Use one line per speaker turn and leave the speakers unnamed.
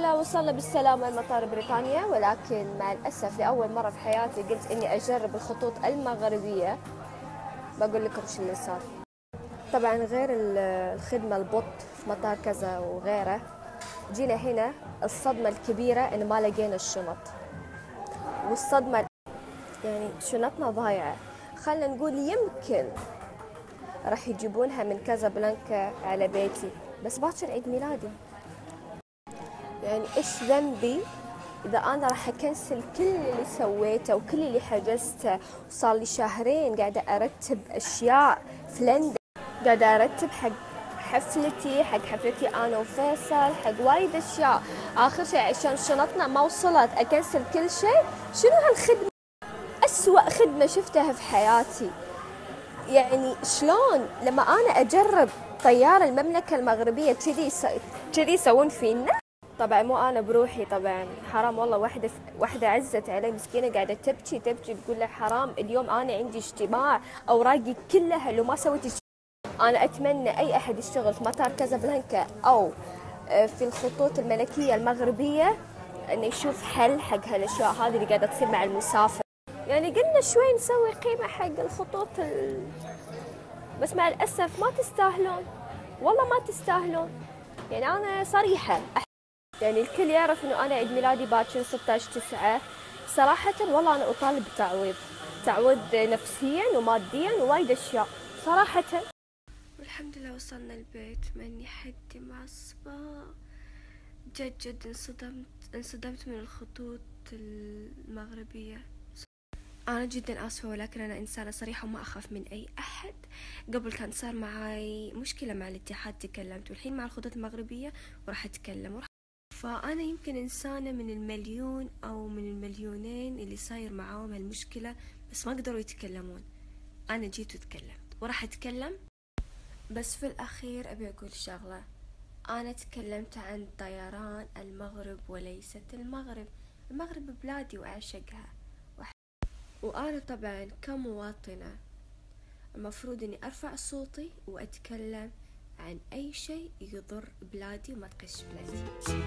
لله وصلنا بالسلامة لمطار بريطانيا، ولكن مع الأسف لأول مرة في حياتي قلت إني أجرب الخطوط المغربية. بقول لكم شو اللي صار. طبعا غير الخدمة البط في مطار كذا وغيره، جينا هنا الصدمة الكبيرة إن ما لقينا الشنط، والصدمة يعني شنطنا ضايعة. خلنا نقول يمكن راح يجيبونها من كازابلانكا على بيتي، بس باكر عيد ميلادي. يعني إيش ذنبي إذا أنا راح أكنسل كل اللي سويته وكل اللي حجزته؟ وصار لي شهرين قاعدة أرتب أشياء في لندن، قاعدة أرتب حق حفلتي أنا وفيصل، حق وايد أشياء. آخر شيء عشان شنطنا ما وصلت أكنسل كل شيء؟ شنو هالخدمة؟ أسوأ خدمة شفتها في حياتي. يعني شلون لما أنا أجرب طيار المملكة المغربية كذي يسوون فينا؟ طبعا مو انا بروحي، طبعا حرام والله. واحده عزت علي مسكينه قاعده تبكي تقول له حرام اليوم انا عندي اجتماع اوراقي كلها لو ما سويت انا اتمنى اي احد يشتغل في مطار كازابلانكا او في الخطوط الملكيه المغربيه انه يشوف حل حق هالاشياء هذه اللي قاعده تصير مع المسافر. يعني قلنا شوي نسوي قيمه حق الخطوط بس مع الاسف ما تستاهلون، والله ما تستاهلون. يعني انا صريحه، يعني الكل يعرف انه انا عيد ميلادي باكر 16/9. صراحة والله انا اطالب تعويض نفسيا وماديا ووايد اشياء صراحة. والحمد لله وصلنا البيت مع اني حدي معصبة جد انصدمت من الخطوط المغربية. انا جدا اسفة، ولكن انا انسانة صريحة وما اخاف من اي احد. قبل كان صار معي مشكلة مع الاتحاد تكلمت، والحين مع الخطوط المغربية وراح اتكلم. فأنا يمكن إنسانة من المليون أو من المليونين اللي صاير معاهم هالمشكلة، بس ما قدروا يتكلمون. أنا جيت وتكلمت وراح أتكلم. بس في الأخير أبي أقول شغلة، أنا تكلمت عن طيران المغرب وليست المغرب بلادي وأعشقها، وأنا طبعا كمواطنة المفروض أني أرفع صوتي وأتكلم عن أي شيء يضر بلادي وما تقش بلادي.